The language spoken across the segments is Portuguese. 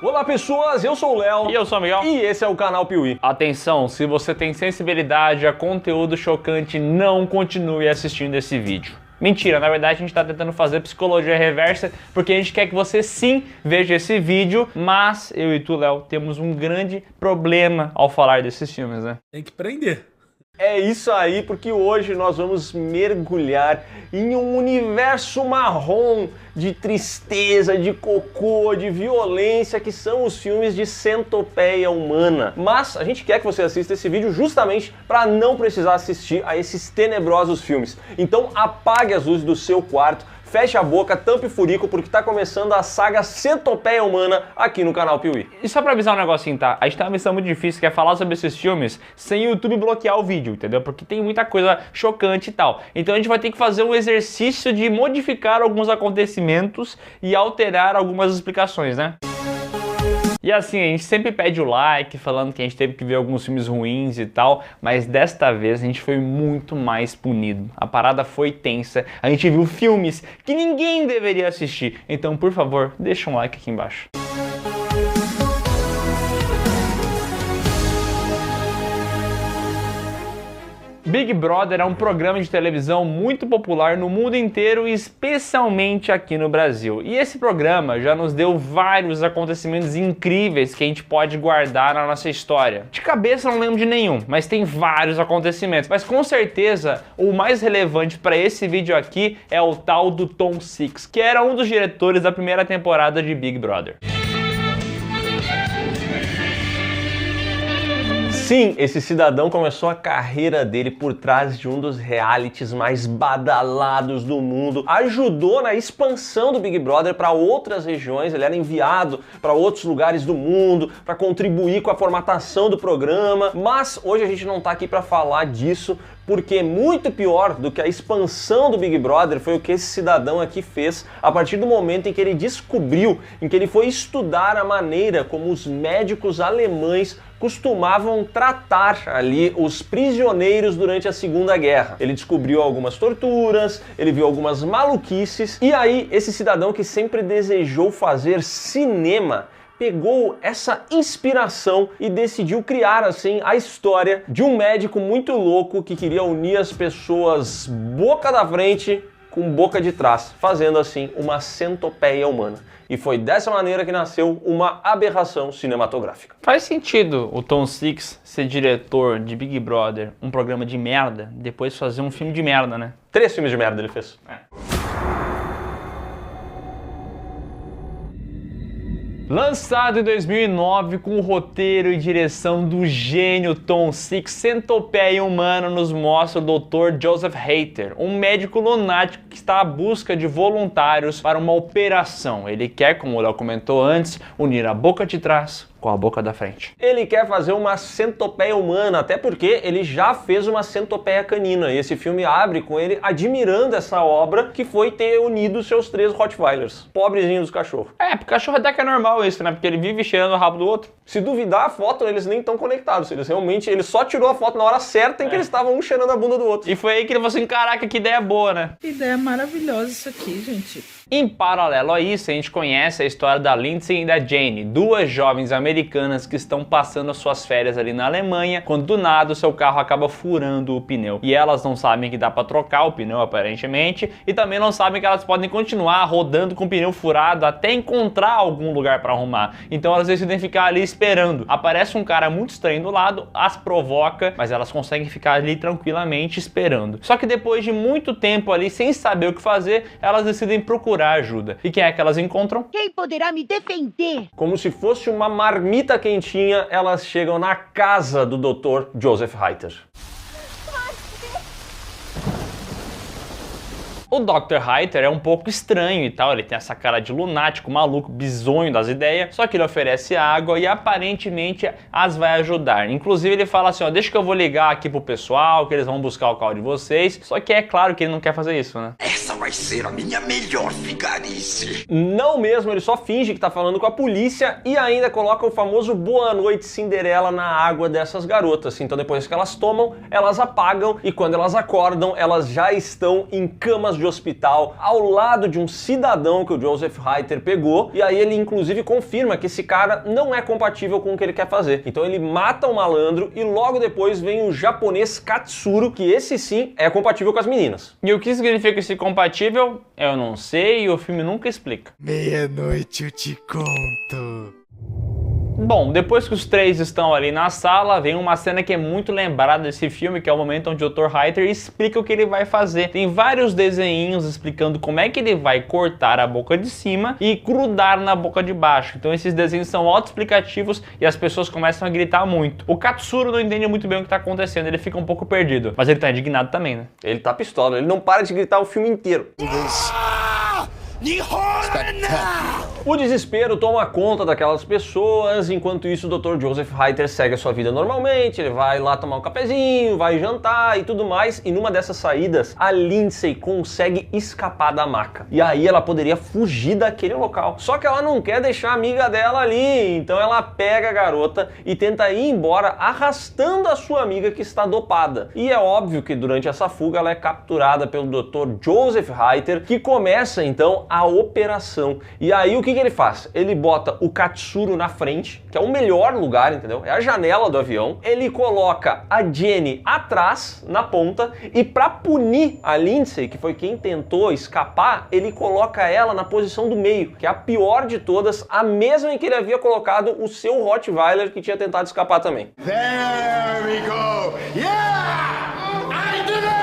Olá pessoas, eu sou o Léo. E eu sou o Miguel. E esse é o canal Piuí. Atenção, se você tem sensibilidade a conteúdo chocante, não continue assistindo esse vídeo. Mentira, na verdade a gente está tentando fazer psicologia reversa porque a gente quer que você sim veja esse vídeo, mas eu e tu, Léo, temos um grande problema ao falar desses filmes, né? Tem que prender. É isso aí, porque hoje nós vamos mergulhar em um universo marrom de tristeza, de cocô, de violência, que são os filmes de centopeia humana. Mas a gente quer que você assista esse vídeo justamente para não precisar assistir a esses tenebrosos filmes. Então apague as luzes do seu quarto, feche a boca, tampe o furico, porque tá começando a saga Centopeia Humana aqui no canal Piuí. E só pra avisar um negocinho, tá? A gente tem uma missão muito difícil, que é falar sobre esses filmes sem o YouTube bloquear o vídeo, entendeu? Porque tem muita coisa chocante e tal. Então a gente vai ter que fazer um exercício de modificar alguns acontecimentos e alterar algumas explicações, né? E assim, a gente sempre pede o like, falando que a gente teve que ver alguns filmes ruins e tal, mas desta vez a gente foi muito mais punido. A parada foi tensa, a gente viu filmes que ninguém deveria assistir. Então, por favor, deixa um like aqui embaixo. Big Brother é um programa de televisão muito popular no mundo inteiro e especialmente aqui no Brasil. E esse programa já nos deu vários acontecimentos incríveis que a gente pode guardar na nossa história. De cabeça não lembro de nenhum, mas tem vários acontecimentos. Mas com certeza o mais relevante para esse vídeo aqui é o tal do Tom Six, que era um dos diretores da primeira temporada de Big Brother. Sim, esse cidadão começou a carreira dele por trás de um dos realities mais badalados do mundo. Ajudou na expansão do Big Brother para outras regiões, ele era enviado para outros lugares do mundo para contribuir com a formatação do programa. Mas hoje a gente não tá aqui para falar disso, porque muito pior do que a expansão do Big Brother foi o que esse cidadão aqui fez a partir do momento em que ele descobriu, em que ele foi estudar a maneira como os médicos alemães costumavam tratar ali os prisioneiros durante a Segunda Guerra. Ele descobriu algumas torturas, ele viu algumas maluquices, e aí esse cidadão que sempre desejou fazer cinema pegou essa inspiração e decidiu criar assim a história de um médico muito louco que queria unir as pessoas boca da frente com boca de trás, fazendo assim uma centopeia humana. E foi dessa maneira que nasceu uma aberração cinematográfica. Faz sentido o Tom Six ser diretor de Big Brother, um programa de merda, depois fazer um filme de merda, né? 3 filmes de merda ele fez. Lançado em 2009 com o roteiro e direção do gênio Tom Six, Centopeia Humana nos mostra o Dr. Joseph Hater, um médico lunático que está à busca de voluntários para uma operação. Ele quer, como o Léo comentou antes, unir a boca de trás com a boca da frente. Ele quer fazer uma centopeia humana, até porque ele já fez uma centopeia canina, e esse filme abre com ele admirando essa obra que foi ter unido seus 3 Rottweilers. Pobrezinho dos cachorros. É, pro cachorro até que é normal isso, né? Porque ele vive cheirando o rabo do outro. Se duvidar a foto, eles nem estão conectados. Ele só tirou a foto na hora certa em que eles estavam um cheirando a bunda do outro. E foi aí que ele falou assim, caraca, que ideia boa, né? Que ideia maravilhosa isso aqui, gente. Em paralelo a isso, a gente conhece a história da Lindsay e da Jane, 2 jovens americanas que estão passando as suas férias ali na Alemanha, quando do nada o seu carro acaba furando o pneu. E elas não sabem que dá para trocar o pneu, aparentemente, e também não sabem que elas podem continuar rodando com o pneu furado até encontrar algum lugar para arrumar. Então elas decidem ficar ali esperando. Aparece um cara muito estranho do lado, as provoca, mas elas conseguem ficar ali tranquilamente esperando. Só que depois de muito tempo ali, sem saber o que fazer, elas decidem procurar ajuda. E quem é que elas encontram? Quem poderá me defender? Como se fosse uma marmita quentinha, elas chegam na casa do Dr. Joseph Hater. O Dr. Hater é um pouco estranho e tal, ele tem essa cara de lunático, maluco, bizonho das ideias, só que ele oferece água e aparentemente as vai ajudar. Inclusive ele fala assim, ó, deixa que eu vou ligar aqui pro pessoal, que eles vão buscar o carro de vocês, só que é claro que ele não quer fazer isso, né? Essa Essa vai ser a minha melhor vigarice. Não mesmo, ele só finge que tá falando com a polícia e ainda coloca o famoso Boa Noite Cinderela na água dessas garotas. Então depois que elas tomam, elas apagam e quando elas acordam, elas já estão em camas de hospital ao lado de um cidadão que o Joseph Heiter pegou, e aí ele inclusive confirma que esse cara não é compatível com o que ele quer fazer. Então ele mata o malandro e logo depois vem o japonês Katsuro, que esse sim é compatível com as meninas. E o que significa esse compatível? Eu não sei e o filme nunca explica. Meia-noite eu te conto. Bom, depois que os três estão ali na sala, vem uma cena que é muito lembrada desse filme, que é o momento onde o Dr. Heiter explica o que ele vai fazer. Tem vários desenhinhos explicando como é que ele vai cortar a boca de cima e grudar na boca de baixo. Então esses desenhos são autoexplicativos e as pessoas começam a gritar muito. O Katsuro não entende muito bem o que está acontecendo, ele fica um pouco perdido. Mas ele tá indignado também, né? Ele tá pistola, ele não para de gritar o filme inteiro. O desespero toma conta daquelas pessoas, enquanto isso o Dr. Joseph Heiter segue a sua vida normalmente, ele vai lá tomar um cafezinho, vai jantar e tudo mais, e numa dessas saídas, a Lindsay consegue escapar da maca. E aí ela poderia fugir daquele local. Só que ela não quer deixar a amiga dela ali, então ela pega a garota e tenta ir embora arrastando a sua amiga que está dopada. E é óbvio que durante essa fuga ela é capturada pelo Dr. Joseph Heiter, que começa então a operação. E aí o que ele faz? Ele bota o Katsuro na frente, que é o melhor lugar, entendeu? É a janela do avião. Ele coloca a Jenny atrás, na ponta, e pra punir a Lindsay, que foi quem tentou escapar, ele coloca ela na posição do meio, que é a pior de todas, a mesma em que ele havia colocado o seu Rottweiler, que tinha tentado escapar também. There we go! Yeah! I did it!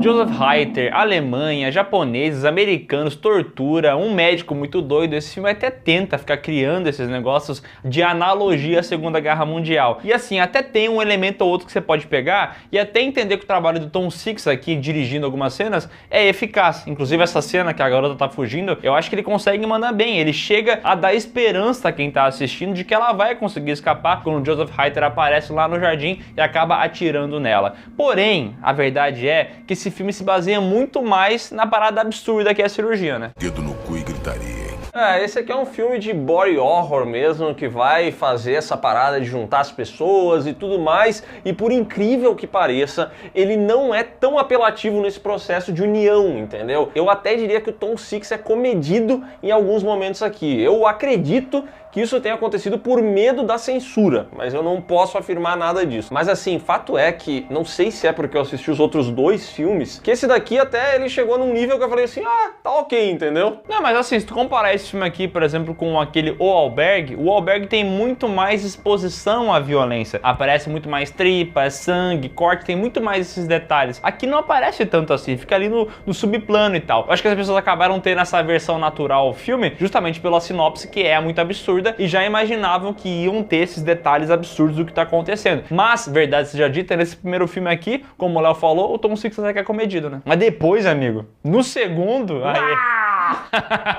Joseph Heiter, Alemanha, japoneses, americanos, tortura, um médico muito doido. Esse filme até tenta ficar criando esses negócios de analogia à Segunda Guerra Mundial. E assim, até tem um elemento ou outro que você pode pegar e até entender que o trabalho do Tom Six aqui, dirigindo algumas cenas, é eficaz. Inclusive essa cena que a garota tá fugindo, eu acho que ele consegue mandar bem. Ele chega a dar esperança a quem tá assistindo de que ela vai conseguir escapar quando o Joseph Heiter aparece lá no jardim e acaba atirando nela. Porém, a verdade é que esse filme se baseia muito mais na parada absurda que é a cirurgia, né? Dedo no cu e gritaria, hein? Esse aqui é um filme de body horror mesmo, que vai fazer essa parada de juntar as pessoas e tudo mais, e por incrível que pareça, ele não é tão apelativo nesse processo de união, entendeu? Eu até diria que o Tom Six é comedido em alguns momentos aqui. Eu acredito que isso tenha acontecido por medo da censura, mas eu não posso afirmar nada disso. Mas assim, fato é que, não sei se é porque eu assisti os outros dois filmes, que esse daqui até ele chegou num nível que eu falei assim, tá ok, entendeu? Não, mas assim, se tu comparar esse filme aqui, por exemplo, com aquele O Albergue tem muito mais exposição à violência. Aparece muito mais tripa, sangue, corte, tem muito mais esses detalhes. Aqui não aparece tanto assim, fica ali no subplano e tal. Eu acho que as pessoas acabaram tendo essa versão natural ao filme, justamente pela sinopse, que é muito absurda, e já imaginavam que iam ter esses detalhes absurdos do que tá acontecendo. Mas, verdade seja dita, nesse primeiro filme aqui, como o Léo falou, o Tom Six até que é comedido, né? Mas depois, amigo, no segundo,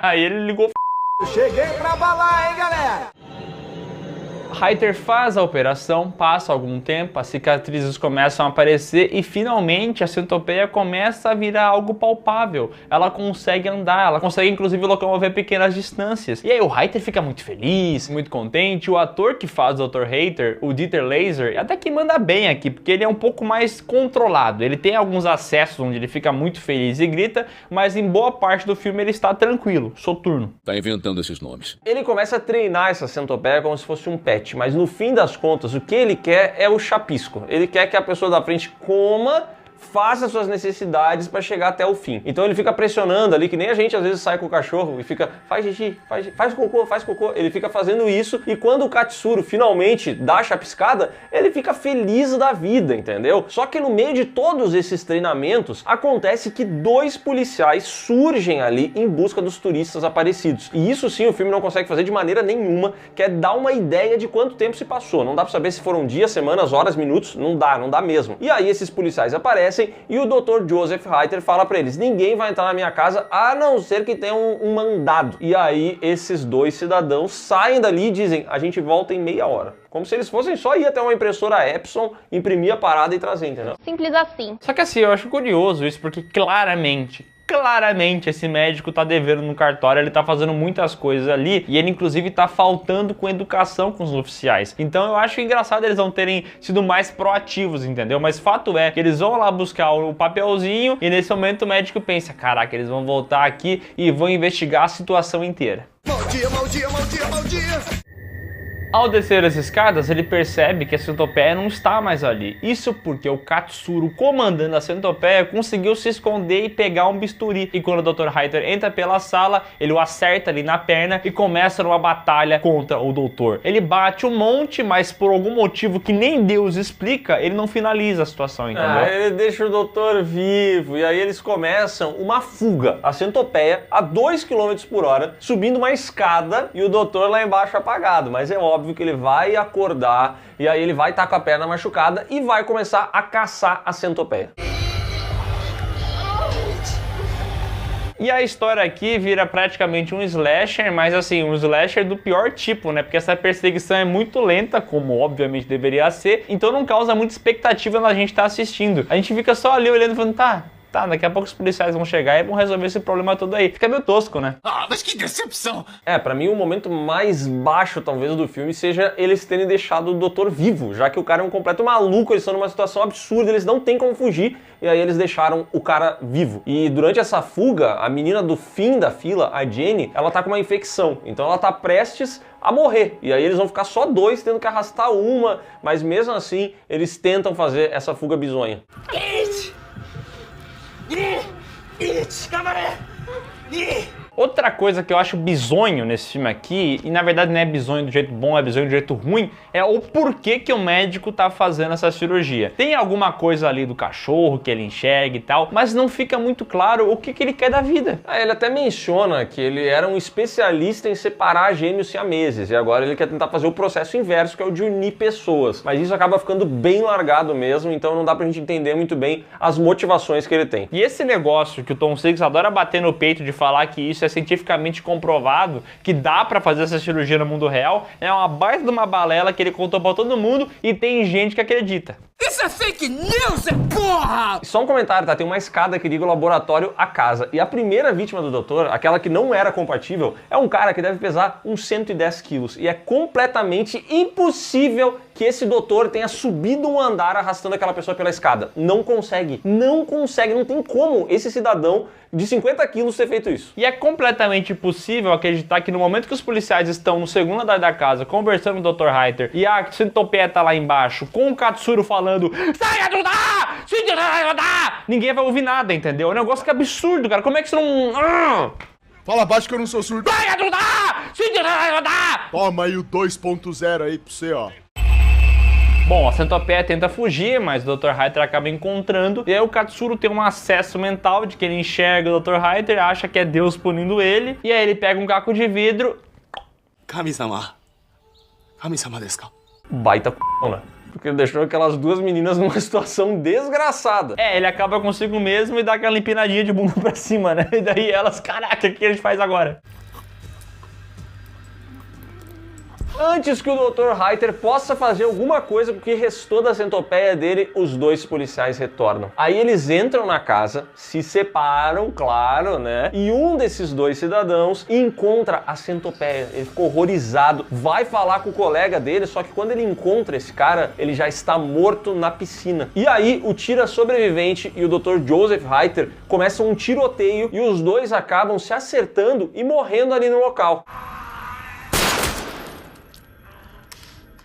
aí ele ligou. Cheguei pra balar, hein, galera? Heiter faz a operação, passa algum tempo, as cicatrizes começam a aparecer e finalmente a centopeia começa a virar algo palpável. Ela consegue andar, ela consegue inclusive locomover pequenas distâncias. E aí o Heiter fica muito feliz, muito contente. O ator que faz o Dr. Heiter, o Dieter Laser, até que manda bem aqui, porque ele é um pouco mais controlado. Ele tem alguns acessos onde ele fica muito feliz e grita, mas em boa parte do filme ele está tranquilo, soturno. Tá inventando esses nomes. Ele começa a treinar essa centopeia como se fosse um pet, mas no fim das contas o que ele quer é o chapisco. Ele quer que a pessoa da frente coma, faça suas necessidades para chegar até o fim. Então ele fica pressionando ali, que nem a gente às vezes sai com o cachorro e fica, faz xixi, faz cocô, faz cocô. Ele fica fazendo isso e quando o Katsuro finalmente dá a chapiscada, ele fica feliz da vida, entendeu? Só que no meio de todos esses treinamentos, acontece que dois policiais surgem ali em busca dos turistas aparecidos. E isso sim o filme não consegue fazer de maneira nenhuma, que é dar uma ideia de quanto tempo se passou. Não dá pra saber se foram dias, semanas, horas, minutos, não dá mesmo. E aí esses policiais aparecem aparecem e o Dr. Joseph Reiter fala pra eles: ninguém vai entrar na minha casa a não ser que tenha um mandado. E aí esses dois cidadãos saem dali e dizem: a gente volta em meia hora. Como se eles fossem só ir até uma impressora Epson, imprimir a parada e trazer, entendeu? Simples assim. Só que assim, eu acho curioso isso, porque claramente esse médico tá devendo no cartório, ele tá fazendo muitas coisas ali e ele inclusive tá faltando com educação com os oficiais. Então eu acho engraçado eles não terem sido mais proativos, entendeu? Mas fato é que eles vão lá buscar o papelzinho e nesse momento o médico pensa: caraca, eles vão voltar aqui e vão investigar a situação inteira. Mau dia, mau dia, mau dia, mau dia. Ao descer as escadas, ele percebe que a centopeia não está mais ali. Isso porque o Katsuro, comandando a centopeia, conseguiu se esconder e pegar um bisturi. E quando o Dr. Reiter entra pela sala, ele o acerta ali na perna e começa uma batalha contra o doutor. Ele bate um monte, mas por algum motivo que nem Deus explica, ele não finaliza a situação, entendeu? Ele deixa o doutor vivo e aí eles começam uma fuga. A centopeia a 2 km por hora, subindo uma escada e o doutor lá embaixo apagado. Mas é óbvio que ele vai acordar e aí ele vai estar com a perna machucada e vai começar a caçar a centopeia. E a história aqui vira praticamente um slasher, mas assim, um slasher do pior tipo, né? Porque essa perseguição é muito lenta, como obviamente deveria ser, então não causa muita expectativa na gente estar assistindo. A gente fica só ali olhando e falando: tá, daqui a pouco os policiais vão chegar e vão resolver esse problema todo aí. Fica meio tosco, né? Ah, mas que decepção! Pra mim o momento mais baixo talvez do filme seja eles terem deixado o doutor vivo, já que o cara é um completo maluco, eles estão numa situação absurda, eles não têm como fugir, e aí eles deixaram o cara vivo. E durante essa fuga, a menina do fim da fila, a Jenny, ela tá com uma infecção, então ela tá prestes a morrer, e aí eles vão ficar só dois tendo que arrastar uma, mas mesmo assim eles tentam fazer essa fuga bizonha. Outra coisa que eu acho bizonho nesse filme aqui, e na verdade não é bizonho do jeito bom, é bizonho do jeito ruim, é o porquê que o médico tá fazendo essa cirurgia. Tem alguma coisa ali do cachorro que ele enxerga e tal, mas não fica muito claro o que ele quer da vida. Ele até menciona que ele era um especialista em separar gêmeos siameses, e agora ele quer tentar fazer o processo inverso, que é o de unir pessoas. Mas isso acaba ficando bem largado mesmo, então não dá pra gente entender muito bem as motivações que ele tem. E esse negócio que o Tom Six adora bater no peito de falar que isso é cientificamente comprovado, que dá pra fazer essa cirurgia no mundo real, é uma baita de uma balela que ele contou pra todo mundo e tem gente que acredita. Isso é fake news, porra! Só um comentário, tá? Tem uma escada que liga o laboratório à casa. E a primeira vítima do doutor, aquela que não era compatível, é um cara que deve pesar uns 110 quilos. E é completamente impossível que esse doutor tenha subido um andar arrastando aquela pessoa pela escada. Não consegue. Não consegue. Não tem como esse cidadão de 50 quilos ter feito isso. E é completamente impossível acreditar que no momento que os policiais estão no segundo andar da casa conversando com o Dr. Reiter e a centopeia tá lá embaixo com o Katsuro falando: saia do dar! Ninguém vai ouvir nada, entendeu? É um negócio que é absurdo, cara. Como é que você não... Fala baixo que eu não sou surdo. Saia do dar! Toma aí o 2.0 aí pra você, ó. Bom, a centopeia tenta fugir, mas o Dr. Reiter acaba encontrando. E aí o Katsuro tem um acesso mental de que ele enxerga o Dr. Reiter, acha que é Deus punindo ele. E aí ele pega um caco de vidro. Kami-sama. Kami-sama desu ka? Baita c***, né? Porque ele deixou aquelas duas meninas numa situação desgraçada. Ele acaba consigo mesmo e dá aquela empinadinha de bunda pra cima, né? E daí elas, caraca, o que a gente faz agora? Antes que o Dr. Reiter possa fazer alguma coisa com o que restou da centopeia dele, os dois policiais retornam. Aí eles entram na casa, se separam, claro, né? E um desses dois cidadãos encontra a centopeia. Ele ficou horrorizado, vai falar com o colega dele, só que quando ele encontra esse cara, ele já está morto na piscina. E aí o tira sobrevivente e o Dr. Joseph Reiter começam um tiroteio e os dois acabam se acertando e morrendo ali no local.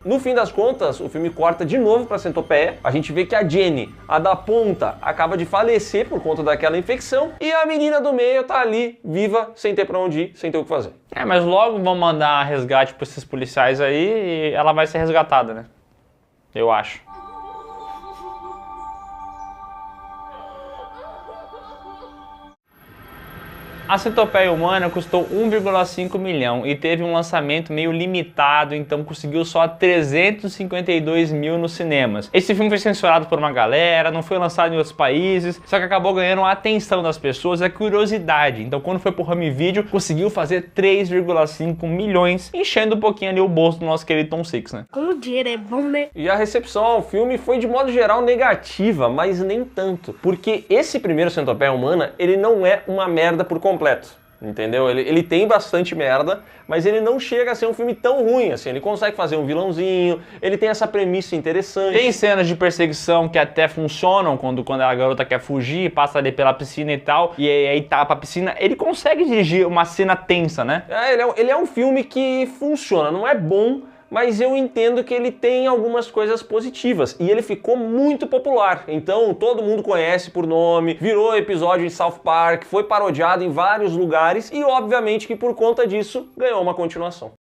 No fim das contas, o filme corta de novo pra centopeia. A gente vê que a Jenny, a da ponta, acaba de falecer por conta daquela infecção. E a menina do meio tá ali, viva, sem ter pra onde ir, sem ter o que fazer. Mas logo vão mandar resgate pra esses policiais aí e ela vai ser resgatada, né? Eu acho. A Centopeia Humana custou 1,5 milhão e teve um lançamento meio limitado, então conseguiu só 352 mil nos cinemas. Esse filme foi censurado por uma galera, não foi lançado em outros países, só que acabou ganhando a atenção das pessoas, a curiosidade. Então quando foi pro Home Video, conseguiu fazer 3,5 milhões, enchendo um pouquinho ali o bolso do nosso querido Tom Six, né? Como o dinheiro é bom, né? E a recepção ao filme foi de modo geral negativa, mas nem tanto, porque esse primeiro Centopeia Humana, ele não é uma merda por completo. Entendeu? Ele tem bastante merda, mas ele não chega a ser um filme tão ruim assim. Ele consegue fazer um vilãozinho, ele tem essa premissa interessante. Tem cenas de perseguição que até funcionam quando a garota quer fugir, passa ali pela piscina e tal, e aí tapa a piscina. Ele consegue dirigir uma cena tensa, né? Ele é um filme que funciona, não é bom, mas eu entendo que ele tem algumas coisas positivas e ele ficou muito popular, então todo mundo conhece por nome, virou episódio em South Park, foi parodiado em vários lugares e obviamente que por conta disso ganhou uma continuação.